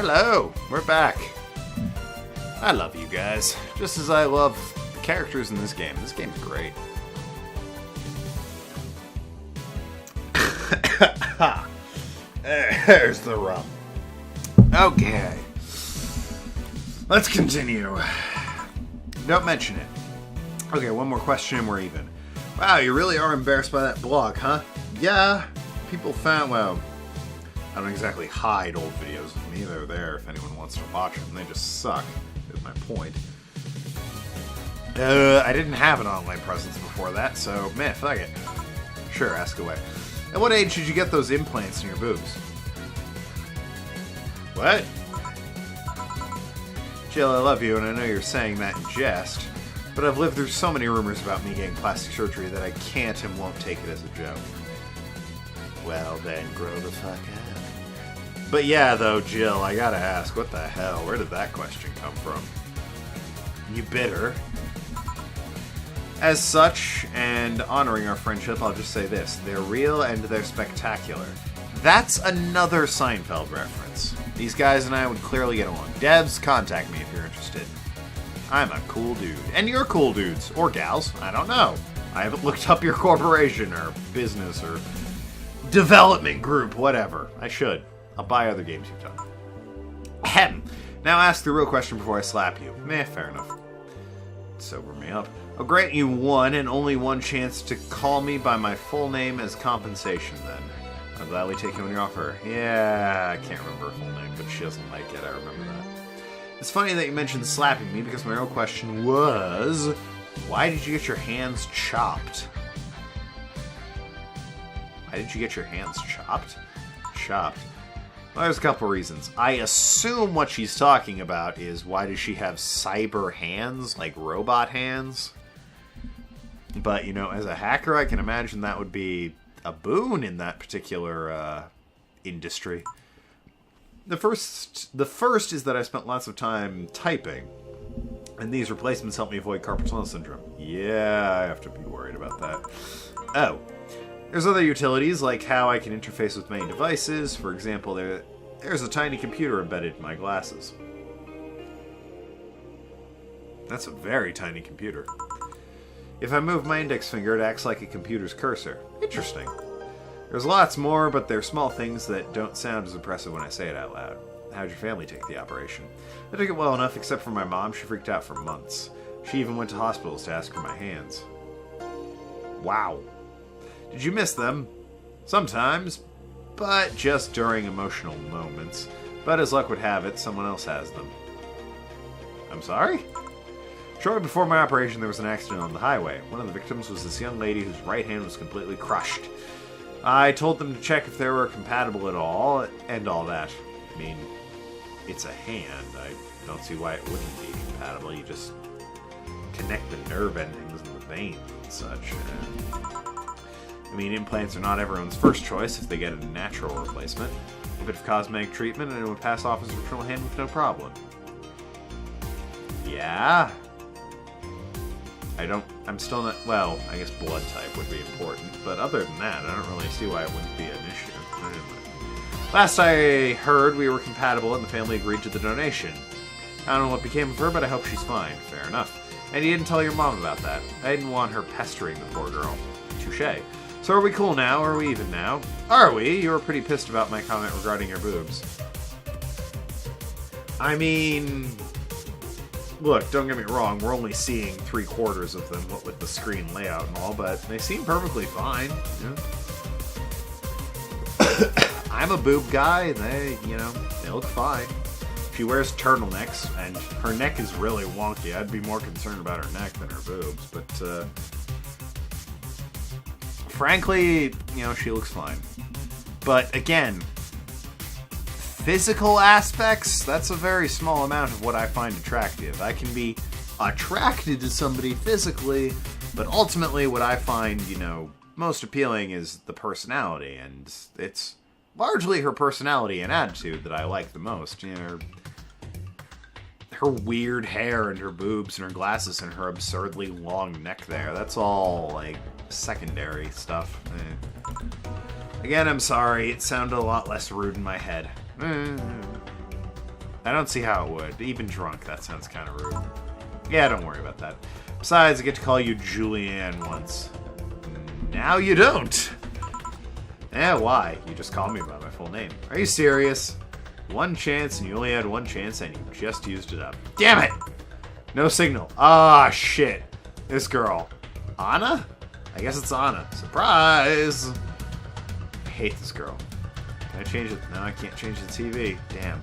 Hello, we're back. I love you guys, just as I love the characters in this game. This game's great. There's the rum. Okay. Let's continue. Don't mention it. Okay, one more question and we're even. Wow, you really are embarrassed by that blog, huh? Yeah, people found, well, I don't exactly hide old videos of me. They're there if anyone wants to watch them. They just suck, is my point. I didn't have an online presence before that, so, man, fuck it. Sure, ask away. At what age did you get those implants in your boobs? What? Jill, I love you, and I know you're saying that in jest, but I've lived through so many rumors about me getting plastic surgery that I can't and won't take it as a joke. Well, then, grow the fuck up. But yeah, though, Jill, I gotta ask, what the hell? Where did that question come from? You bitter? As such, and honoring our friendship, I'll just say this. They're real and they're spectacular. That's another Seinfeld reference. These guys and I would clearly get along. Devs, contact me if you're interested. I'm a cool dude. And you're cool dudes. Or gals. I don't know. I haven't looked up your corporation or business or development group, whatever. I should. I'll buy other games you've done. Ahem. Now ask the real question before I slap you. Meh, fair enough. Sober me up. I'll grant you one and only one chance to call me by my full name as compensation then. I'll gladly take you on your offer. Yeah, I can't remember her full name, but she doesn't like it, I remember that. It's funny that you mentioned slapping me because my real question was, why did you get your hands chopped? Why did you get your hands chopped? Chopped. Well, there's a couple reasons. I assume what she's talking about is why does she have cyber hands, like robot hands? But, you know, as a hacker, I can imagine that would be a boon in that particular industry. The first is that I spent lots of time typing, and these replacements help me avoid carpal tunnel syndrome. Yeah, I have to be worried about that. Oh. There's other utilities, like how I can interface with many devices. For example, there's a tiny computer embedded in my glasses. That's a very tiny computer. If I move my index finger, it acts like a computer's cursor. Interesting. There's lots more, but they're small things that don't sound as impressive when I say it out loud. How'd your family take the operation? They took it well enough, except for my mom. She freaked out for months. She even went to hospitals to ask for my hands. Wow. Did you miss them? Sometimes, but just during emotional moments. But as luck would have it, someone else has them. I'm sorry? Shortly before my operation, there was an accident on the highway. One of the victims was this young lady whose right hand was completely crushed. I told them to check if they were compatible at all, and all that. I mean, it's a hand. I don't see why it wouldn't be compatible. You just connect the nerve endings in the veins and such. I mean, implants are not everyone's first choice if they get a natural replacement. A bit of cosmetic treatment and it would pass off as a return hand with no problem. Yeah? I'm still not, well, I guess blood type would be important, but other than that, I don't really see why it wouldn't be an issue. Anyway. Last I heard, we were compatible and the family agreed to the donation. I don't know what became of her, but I hope she's fine. Fair enough. And you didn't tell your mom about that. I didn't want her pestering the poor girl. Touché. So are we cool now? Are we even now? Are we? You were pretty pissed about my comment regarding your boobs. I mean, look, don't get me wrong, we're only seeing 3/4 of them, what with the screen layout and all, but they seem perfectly fine. Yeah. I'm a boob guy, and they look fine. She wears turtlenecks, and her neck is really wonky. I'd be more concerned about her neck than her boobs, but, frankly, she looks fine. But again, physical aspects, that's a very small amount of what I find attractive. I can be attracted to somebody physically, but ultimately what I find, most appealing is the personality, and it's largely her personality and attitude that I like the most. Her weird hair and her boobs and her glasses and her absurdly long neck there, that's all, secondary stuff. Again, I'm sorry, it sounded a lot less rude in my head. I don't see how it would. Even drunk, that sounds kind of rude. Yeah, don't worry about that. Besides, I get to call you Julianne once. Now you don't. Eh, why? You just called me by my full name. Are you serious? One chance, and you only had one chance, and you just used it up. Damn it! No signal. Ah, shit. This girl. Anna? I guess it's Anna. Surprise! I hate this girl. Can I change it? No, I can't change the TV. Damn.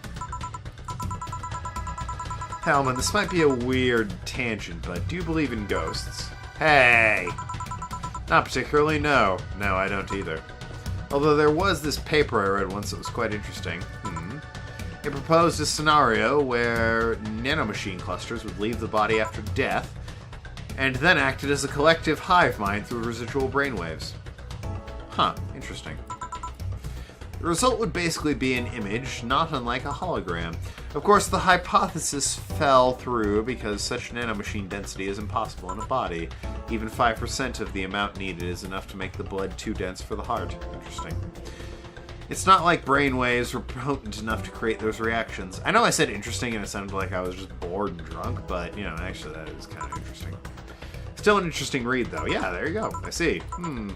Hellman, this might be a weird tangent, but do you believe in ghosts? Hey! Not particularly, no. No, I don't either. Although there was this paper I read once that was quite interesting. It proposed a scenario where nanomachine clusters would leave the body after death, and then acted as a collective hive mind through residual brainwaves. Huh, interesting. The result would basically be an image, not unlike a hologram. Of course, the hypothesis fell through because such nanomachine density is impossible in a body. Even 5% of the amount needed is enough to make the blood too dense for the heart. Interesting. It's not like brainwaves were potent enough to create those reactions. I know I said interesting and it sounded like I was just bored and drunk, but, you know, actually that is kind of interesting. Still an interesting read, though. Yeah, there you go. I see. Don't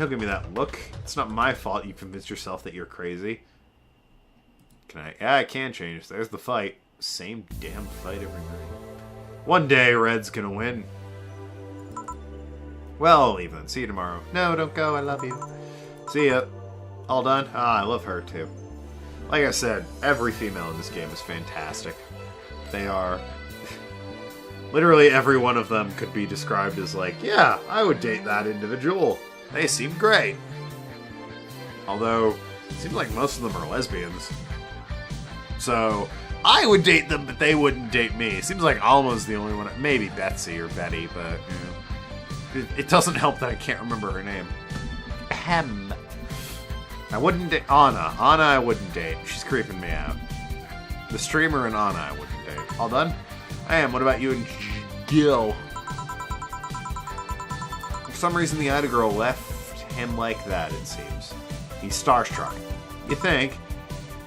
give me that look. It's not my fault you convinced yourself that you're crazy. Can I? Yeah, I can change. There's the fight. Same damn fight every night. One day, Red's gonna win. Well, I'll leave then. See you tomorrow. No, don't go. I love you. See ya. All done? Ah, I love her, too. Like I said, every female in this game is fantastic. They are... Literally every one of them could be described as like, yeah, I would date that individual. They seem great. Although, it seems like most of them are lesbians. So, I would date them, but they wouldn't date me. It seems like Alma's the only one. Maybe Betsy or Betty, but it doesn't help that I can't remember her name. Ahem. I wouldn't date Anna. Anna I wouldn't date. She's creeping me out. The streamer and Anna I wouldn't date. All done? I am. What about you and Gil? For some reason, the Ida girl left him like that, it seems. He's starstruck. You think?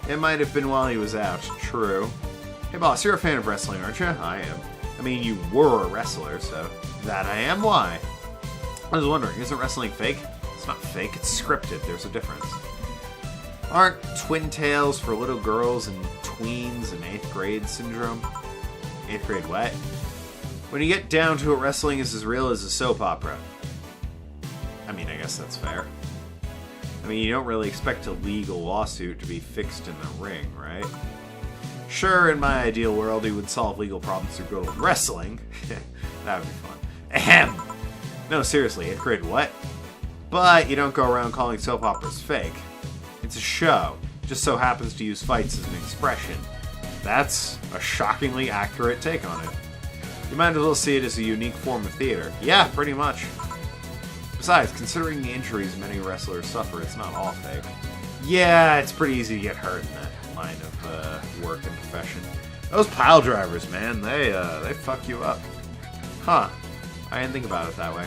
It might have been while he was out. True. Hey, boss, you're a fan of wrestling, aren't you? I am. I mean, you were a wrestler, so that I am. Why? I was wondering, isn't wrestling fake? It's not fake, it's scripted. There's a difference. Aren't twin tails for little girls and tweens and 8th grade syndrome? 8th grade what? When you get down to it, wrestling is as real as a soap opera. I mean, I guess that's fair. I mean, you don't really expect a legal lawsuit to be fixed in the ring, right? Sure, in my ideal world, he would solve legal problems through good old wrestling. That would be fun. Ahem! No, seriously, 8th grade what? But you don't go around calling soap operas fake. It's a show. Just so happens to use fights as an expression. That's a shockingly accurate take on it. You might as well see it as a unique form of theater. Yeah, pretty much. Besides, considering the injuries many wrestlers suffer, it's not all fake. Yeah, it's pretty easy to get hurt in that line of work and profession. Those pile drivers, man, they fuck you up. Huh. I didn't think about it that way.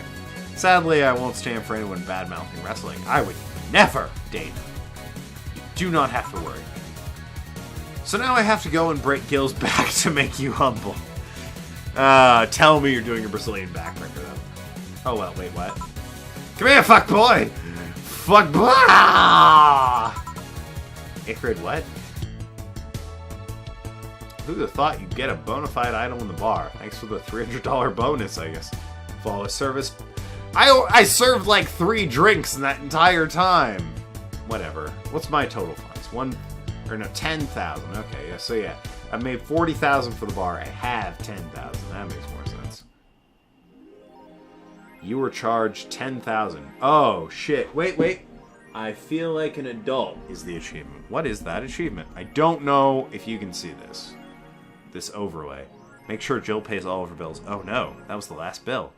Sadly, I won't stand for anyone bad-mouthing wrestling. I would never date them. You do not have to worry. So now I have to go and break Gil's back to make you humble. Tell me you're doing a Brazilian backbreaker, though. Oh, well, wait, what? Come here, fuck boy! Fuck boy! 8th grade what? Who'd have thought you'd get a bona fide idol in the bar? Thanks for the $300 bonus, I guess. Flawless service. I served like 3 drinks in that entire time. Whatever. What's my total funds? 10,000. Okay, yeah. So yeah, I made 40,000 for the bar. I have 10,000. That makes more sense. You were charged 10,000. Oh shit! Wait. I feel like an adult is the achievement. What is that achievement? I don't know if you can see this. This overlay. Make sure Jill pays all of her bills. Oh no, that was the last bill.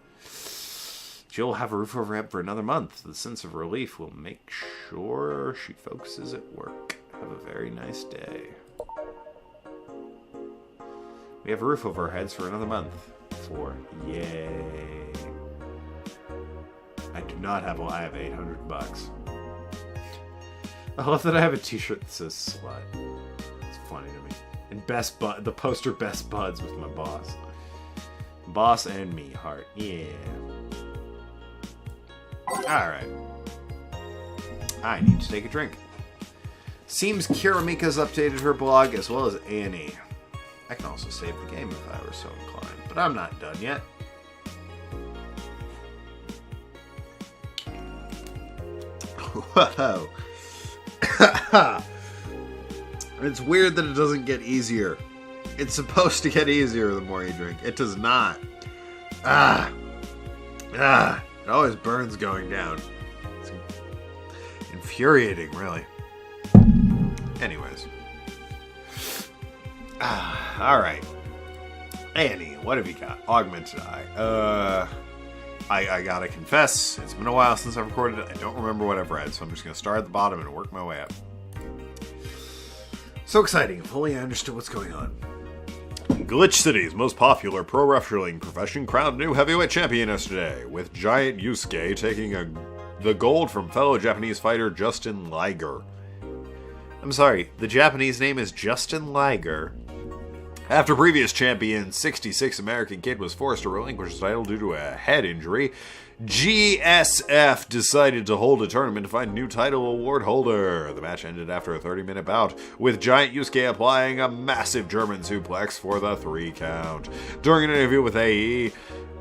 Jill will have a roof over her head for another month. The sense of relief will make sure she focuses at work. Have a very nice day. We have a roof over our heads for another month. Yay. I do not have I have $800. I love that I have a t-shirt that says slut. It's funny to me. And the poster best buds with my boss. Boss and me, heart. Yeah. Alright. I need to take a drink. Seems Kiramika's updated her blog as well as Annie. I can also save the game if I were so inclined, but I'm not done yet. Whoa. It's weird that it doesn't get easier. It's supposed to get easier the more you drink. It does not. It always burns going down. It's infuriating, really. Anyways. Alright. Annie, what have you got? Augmented Eye. I gotta confess, it's been a while since I've recorded it. I don't remember what I've read, so I'm just gonna start at the bottom and work my way up. So exciting. If only I understood what's going on. Glitch City's most popular pro wrestling profession crowned new heavyweight champion yesterday, with Giant Yusuke taking the gold from fellow Japanese fighter Justin Liger. I'm sorry, the Japanese name is Justin Liger. After previous champion 66 American Kid was forced to relinquish his title due to a head injury, GSF decided to hold a tournament to find a new title award holder. The match ended after a 30-minute bout, with Giant Yusuke applying a massive German suplex for the 3 count. During an interview with AE,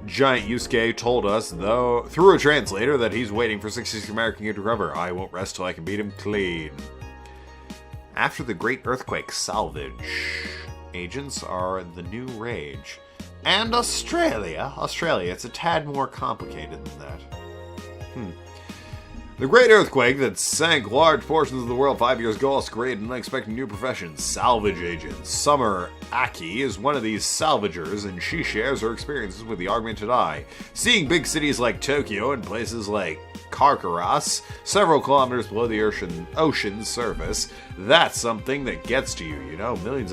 Giant Yusuke told us, though, through a translator, that he's waiting for 66 American Kid to recover. I won't rest till I can beat him clean. After the Great Earthquake salvage, agents are the new rage. And Australia, it's a tad more complicated than that. The Great Earthquake that sank large portions of the world 5 years ago has created an unexpected new profession, salvage agents. Summer Aki is one of these salvagers, and she shares her experiences with the Augmented Eye. Seeing big cities like Tokyo and places like Carcaras, several kilometers below the ocean's surface, that's something that gets to you, you know? Millions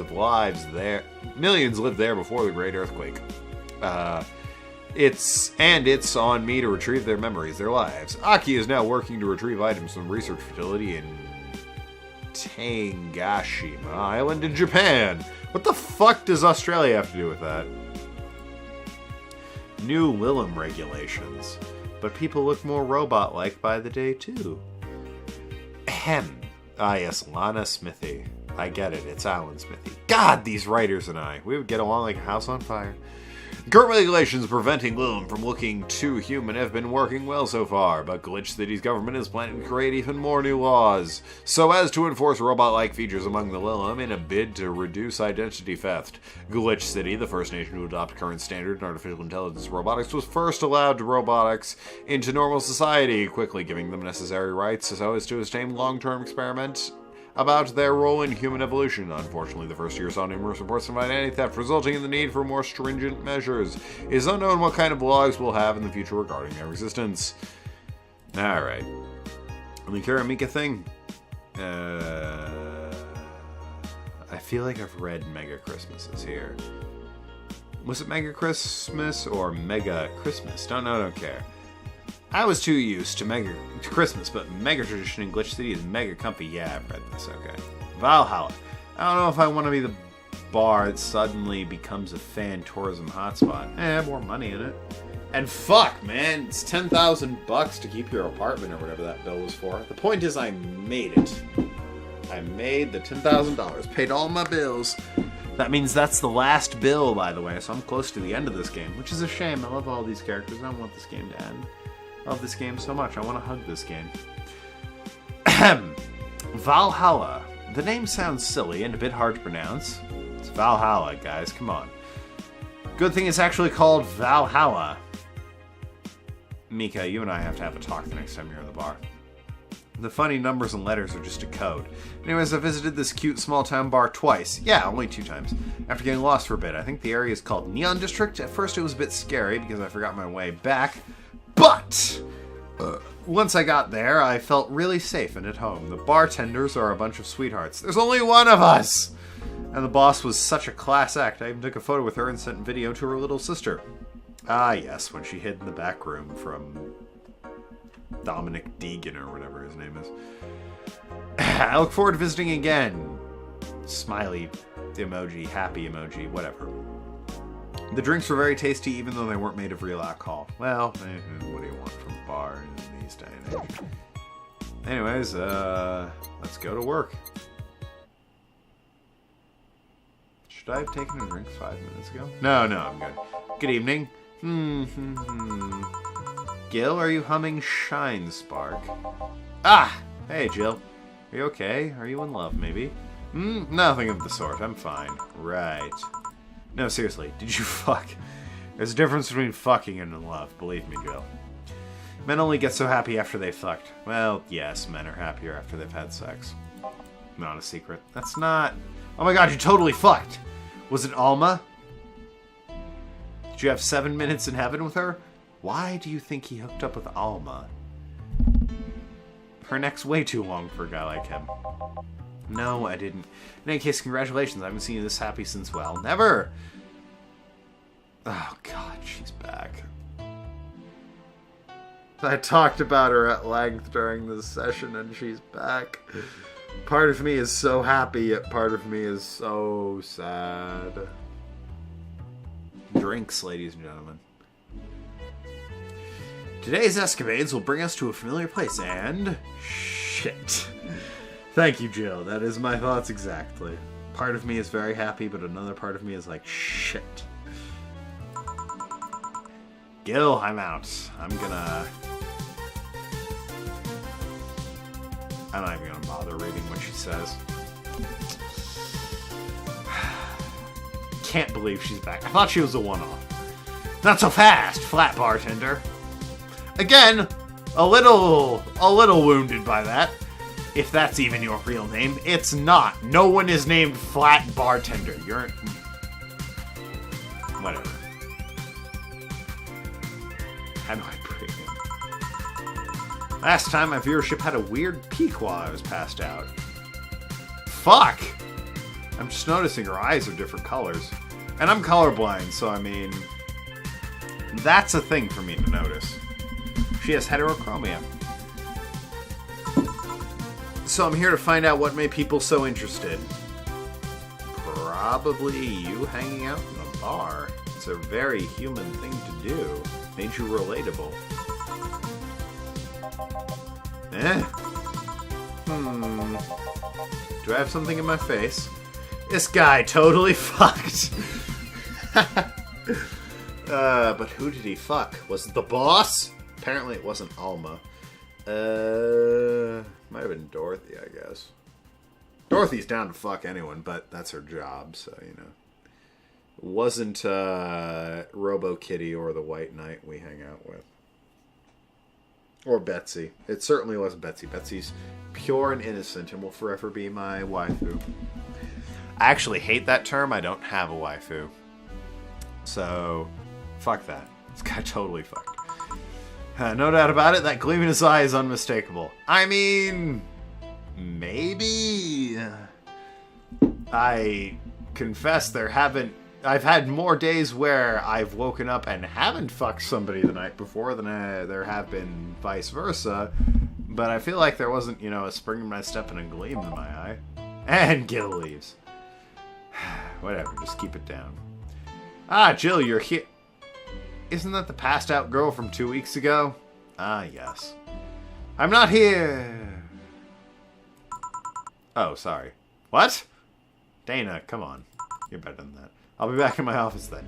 lived there before the Great Earthquake. It's on me to retrieve their memories, their lives. Aki is now working to retrieve items from research facility in Tangashima Island in Japan. What the fuck does Australia have to do with that? New Willem regulations. But people look more robot-like by the day, too. Ahem. Ah, yes, Lana Smithy. I get it, it's Alan Smithy. God, these writers and I. We would get along like a house on fire. Current regulations preventing Willem from looking too human have been working well so far, but Glitch City's government is planning to create even more new laws, so as to enforce robot-like features among the Willem in a bid to reduce identity theft. Glitch City, the first nation to adopt current standard in artificial intelligence robotics, was first allowed robotics into normal society, quickly giving them necessary rights so as to attain long-term experiment about their role in human evolution. Unfortunately, the first year saw numerous reports of identity theft, resulting in the need for more stringent measures. It is unknown what kind of laws we'll have in the future regarding their existence. Alright. The Kiramika thing? I feel like I've read Mega Christmases here. Was it Mega Christmas or Mega Christmas? Don't know, don't care. I was too used to Christmas, but Mega Tradition in Glitch City is mega comfy. Yeah, I've read this, okay. Valhalla. I don't know if I want to be the bar that suddenly becomes a fan tourism hotspot. More money in it. And fuck, man, it's $10,000 to keep your apartment or whatever that bill was for. The point is I made it. I made the $10,000, paid all my bills. That means that's the last bill, by the way, so I'm close to the end of this game, which is a shame. I love all these characters. I don't want this game to end. I love this game so much. I want to hug this game. Valhalla. The name sounds silly and a bit hard to pronounce. It's Valhalla, guys. Come on. Good thing it's actually called Valhalla. Mika, you and I have to have a talk the next time you're in the bar. The funny numbers and letters are just a code. Anyways, I visited this cute small-town bar twice. Yeah, only 2 times. After getting lost for a bit. I think the area is called Neon District. At first it was a bit scary because I forgot my way back. But once I got there, I felt really safe and at home. The bartenders are a bunch of sweethearts. There's only one of us! And the boss was such a class act. I even took a photo with her and sent video to her little sister. Ah, yes, when she hid in the back room from Dominic Deegan or whatever his name is. I look forward to visiting again. smiley emoji, happy emoji, whatever. The drinks were very tasty, even though they weren't made of real alcohol. Well, what do you want from a bar in these days and age? Anyways, let's go to work. Should I have taken a drink 5 minutes ago? No, I'm good. Good evening. Gil, are you humming Shine Spark? Ah! Hey, Jill. Are you okay? Are you in love, maybe? Nothing of the sort. I'm fine. Right. No, seriously. Did you fuck? There's a difference between fucking and in love. Believe me, Jill. Men only get so happy after they've fucked. Well, yes, men are happier after they've had sex. Not a secret. That's not... Oh my god, you totally fucked! Was it Alma? Did you have 7 minutes in heaven with her? Why do you think he hooked up with Alma? Her neck's way too long for a guy like him. No, I didn't. In any case, congratulations. I haven't seen you this happy since, well, never! Oh god, she's back. I talked about her at length during this session, and she's back. Part of me is so happy, yet part of me is so sad. Drinks, ladies and gentlemen. Today's escapades will bring us to a familiar place, and... shit. Thank you, Jill. That is my thoughts exactly. Part of me is very happy, but another part of me is like, shit. Gil, I'm out. I'm not even gonna bother reading what she says. Can't believe she's back. I thought she was a one-off. Not so fast, flat bartender. Again, a little wounded by that. If that's even your real name. It's not. No one is named Flat Bartender. You're... whatever. How do I bring it? Last time my viewership had a weird peak while I was passed out. Fuck! I'm just noticing her eyes are different colors. And I'm colorblind, so I mean... that's a thing for me to notice. She has heterochromia. So I'm here to find out what made people so interested. Probably you hanging out in a bar. It's a very human thing to do. Made you relatable. Do I have something in my face? This guy totally fucked. But who did he fuck? Was it the boss? Apparently it wasn't Alma. Might have been Dorothy, I guess. Dorothy's down to fuck anyone, but that's her job, so, you know. It wasn't, Robo Kitty or the White Knight we hang out with. Or Betsy. It certainly wasn't Betsy. Betsy's pure and innocent and will forever be my waifu. I actually hate that term. I don't have a waifu. So, fuck that. This guy totally fucked. No doubt about it, that gleam in his eye is unmistakable. I mean... maybe... I confess I've had more days where I've woken up and haven't fucked somebody the night before than there have been vice versa. But I feel like there wasn't, you know, a spring in my step and a gleam in my eye. And Gil leaves. Whatever, just keep it down. Ah, Jill, you're here. Isn't that the passed out girl from 2 weeks ago? Ah, yes. I'm not here. Oh, sorry. What? Dana, come on. You're better than that. I'll be back in my office then.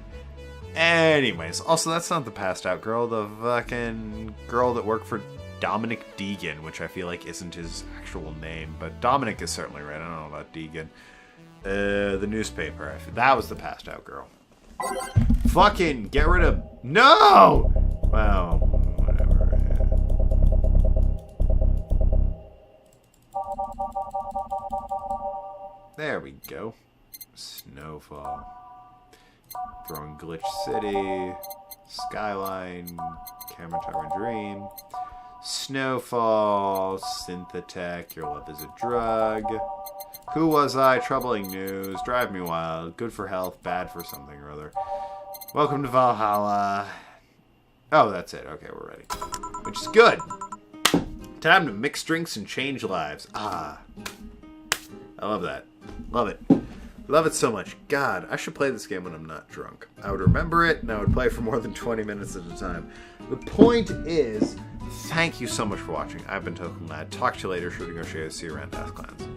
Anyways, also that's not the passed out girl, the fucking girl that worked for Dominic Deegan, which I feel like isn't his actual name, but Dominic is certainly right. I don't know about Deegan. The newspaper. That was the passed out girl. Fucking get rid of... No! Well, whatever. There we go. Snowfall. Throwing Glitch City. Skyline. Camera Tower Dream. Snowfall. Synthetech. Your love is a drug. Who was I? Troubling news. Drive me wild. Good for health. Bad for something or other. Welcome to Valhalla. Oh, that's it. Okay, we're ready. Which is good. Time to mix drinks and change lives. Ah. I love that. Love it. Love it so much. God, I should play this game when I'm not drunk. I would remember it, and I would play for more than 20 minutes at a time. The point is, thank you so much for watching. I've been Token Lad. Talk to you later. Shooting O'Shea. See you around Clans.